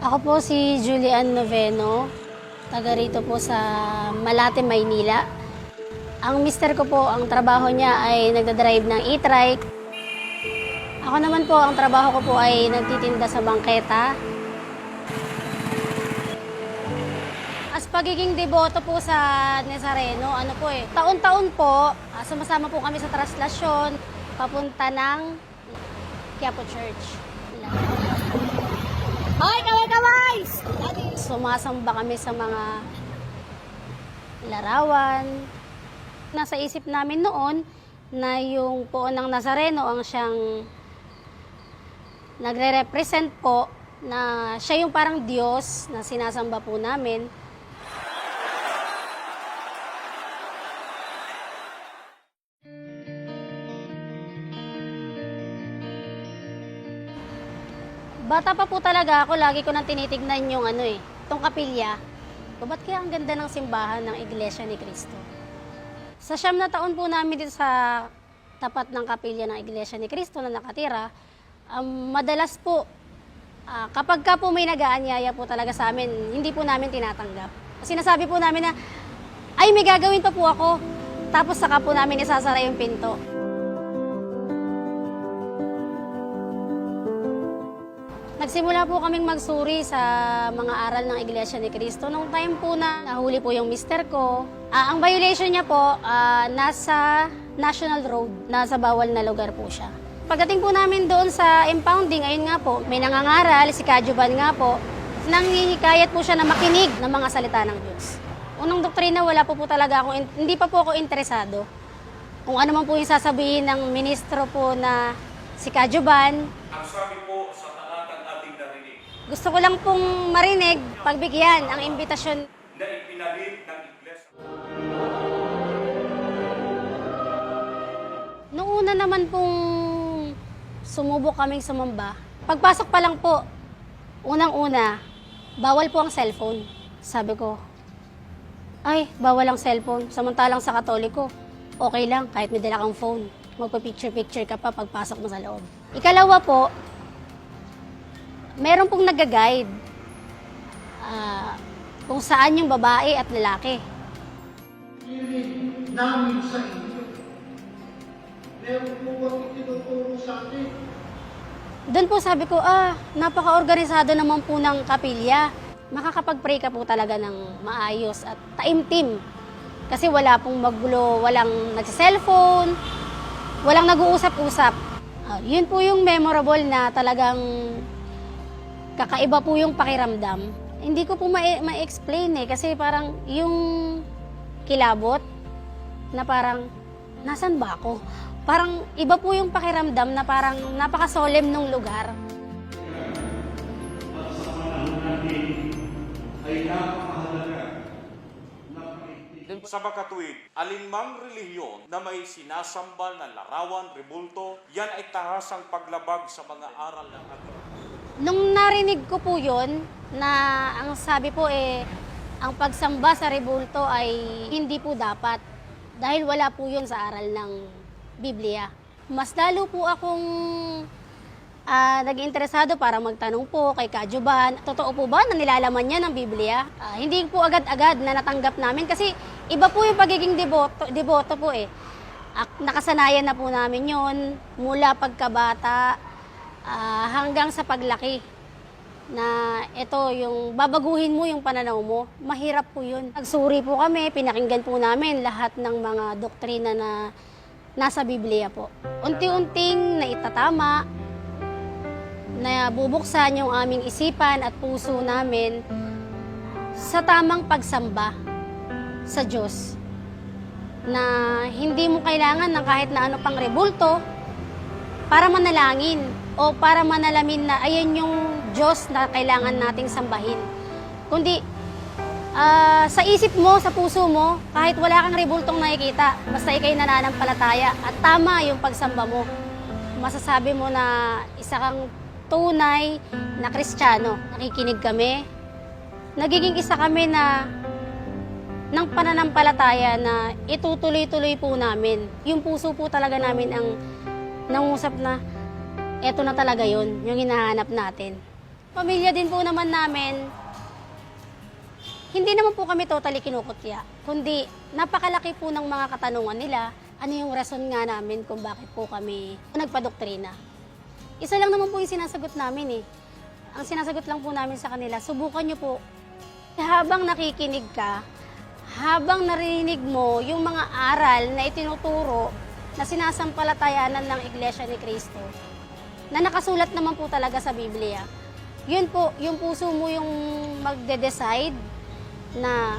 Ako po si Julian Noveno, taga rito po sa Malate, Maynila. Ang mister ko po, ang trabaho niya ay nagdadrive ng e-trike. Ako naman po, ang trabaho ko po ay nagtitinda sa bangketa. As pagiging deboto po sa Nazareno, taon-taon po, sumasama po kami sa traslasyon papunta ng Quiapo Church. Hoy, kaway-kaway! Sumasamba kami sa mga larawan. Nasa isip namin noon na yung poon ng Nazareno ang siyang nagre-represent po na siya yung parang Diyos na sinasamba po namin. Bata pa po talaga ako, lagi ko nang tinitignan yung itong kapilya. Ba't kaya ang ganda ng simbahan ng Iglesia ni Cristo? Sa 9 na taon po namin dito sa tapat ng kapilya ng Iglesia ni Cristo na nakatira, madalas po, kapag ka po may nag-aanyaya po talaga sa amin, hindi po namin tinatanggap. Sinasabi po namin na, ay may gagawin pa po ako, tapos saka po namin isasara yung pinto. Nagsimula po kaming magsuri sa mga aral ng Iglesia ni Cristo. Nung time po na nahuli po yung mister ko, ang violation niya po, nasa National Road, nasa bawal na lugar po siya. Pagdating po namin doon sa impounding, ayun nga po, may nangangaral, si Kajuban nga po, nanghihikayat po siya na makinig ng mga salita ng Diyos. Unang doktrina, wala po talaga ako, hindi pa po ako interesado. Kung ano man po yung sasabihin ng ministro po na si Kajuban. Ang sabi po sa talatang ating narinig Gusto ko lang pong marinig, pagbigyan ang imbitasyon. na ipinalit ng Iglesia. Noong una naman pong sumubok kaming sumamba, pagpasok pa lang po, unang-una, bawal po ang cellphone. Sabi ko, ay, bawal ang cellphone. Samantalang sa Katoliko, okay lang, kahit may dala kang phone. Magpa-picture-picture ka pa pagpasok mo sa loob. Ikalawa po, meron pong nag-guide kung saan yung babae at lalaki. Hiling namin sa inyo. Meron po bang itinuturo sa atin? Doon po sabi ko, napaka-organisado naman po ng kapilya. Makakapag-pray ka po talaga ng maayos at taimtim. Kasi wala pong magulo, walang nagsa-cellphone, walang nag-uusap-usap. Yun po yung memorable na talagang kakaiba po yung pakiramdam. Hindi ko po ma-explain kasi parang yung kilabot na parang, nasan ba ako? Parang iba po yung pakiramdam na parang napaka-solemn nung lugar. At sa panahon natin ay napakahalaga na paigting. Sa makatuwid, alinmang relihiyon na may sinasambal na larawan, rebulto, yan ay tahasang paglabag sa mga aral ng ating. Nung narinig ko po yun, na ang sabi po ang pagsamba sa rebulto ay hindi po dapat. Dahil wala po yun sa aral ng Biblia. Mas lalo po akong nag-interesado para magtanong po kay Kajuban, totoo po ba na nilalaman niya ng Biblia? Hindi po agad-agad na natanggap namin kasi iba po yung pagiging deboto po . Nakasanayan na po namin yun mula pagkabata hanggang sa paglaki na ito yung babaguhin mo yung pananaw mo, mahirap po yun. Nagsuri po kami, pinakinggan po namin lahat ng mga doktrina na nasa Biblia po. Unti-unting naitatama, na bubuksan yung aming isipan at puso namin sa tamang pagsamba sa Diyos. Na hindi mo kailangan ng kahit na ano pang rebulto para manalangin o para manalamin na ayan yung Diyos na kailangan nating sambahin. Kundi sa isip mo, sa puso mo, kahit wala kang rebultong nakikita, basta ikay nananampalataya at tama yung pagsamba mo, masasabi mo na isa kang tunay na Kristiyano. Nakikinig kami, nagiging isa kami na ng pananampalataya na itutuloy-tuloy po namin. Yung puso po talaga namin ang nangusap na eto na talaga yon, yung hinahanap natin. Pamilya din po naman namin, hindi naman po kami totally kinukutya, kundi napakalaki po ng mga katanungan nila. Ano yung rason nga namin kung bakit po kami nagpadoktrina. Isa lang naman po yung sinasagot namin eh. Ang sinasagot lang po namin sa kanila, subukan nyo po. Habang nakikinig ka, habang narinig mo yung mga aral na itinuturo na sinasampalatayanan ng Iglesia ni Cristo, na nakasulat naman po talaga sa Biblia, yun po, yung puso mo yung magde-decide na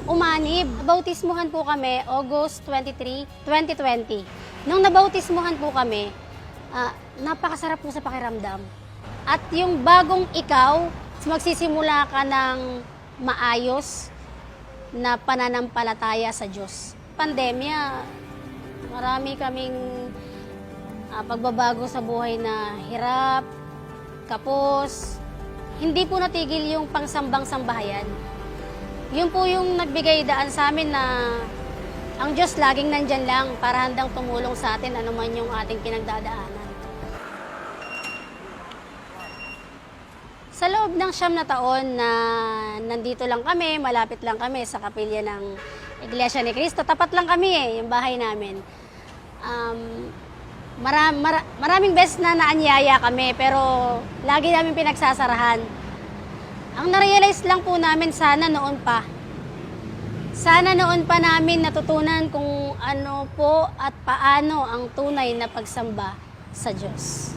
umanib. Nabautismuhan po kami August 23, 2020. Nung nabautismuhan po kami, napakasarap po sa pakiramdam. At yung bagong ikaw, magsisimula ka ng maayos na pananampalataya sa Diyos. Pandemya, marami kaming pagbabago sa buhay na hirap, kapos. Hindi po natigil yung pangsambang-sambahayan. Yun po yung nagbigay daan sa amin na ang Diyos laging nandyan lang para handang tumulong sa atin anuman yung ating pinagdadaanan. Sa loob ng 9 na taon na nandito lang kami, malapit lang kami sa kapilya ng Iglesia ni Cristo, tapat lang kami yung bahay namin. Maraming beses na naanyaya kami, pero lagi namin pinagsasarahan. Ang narealize lang po namin, sana noon pa namin natutunan kung ano po at paano ang tunay na pagsamba sa Diyos.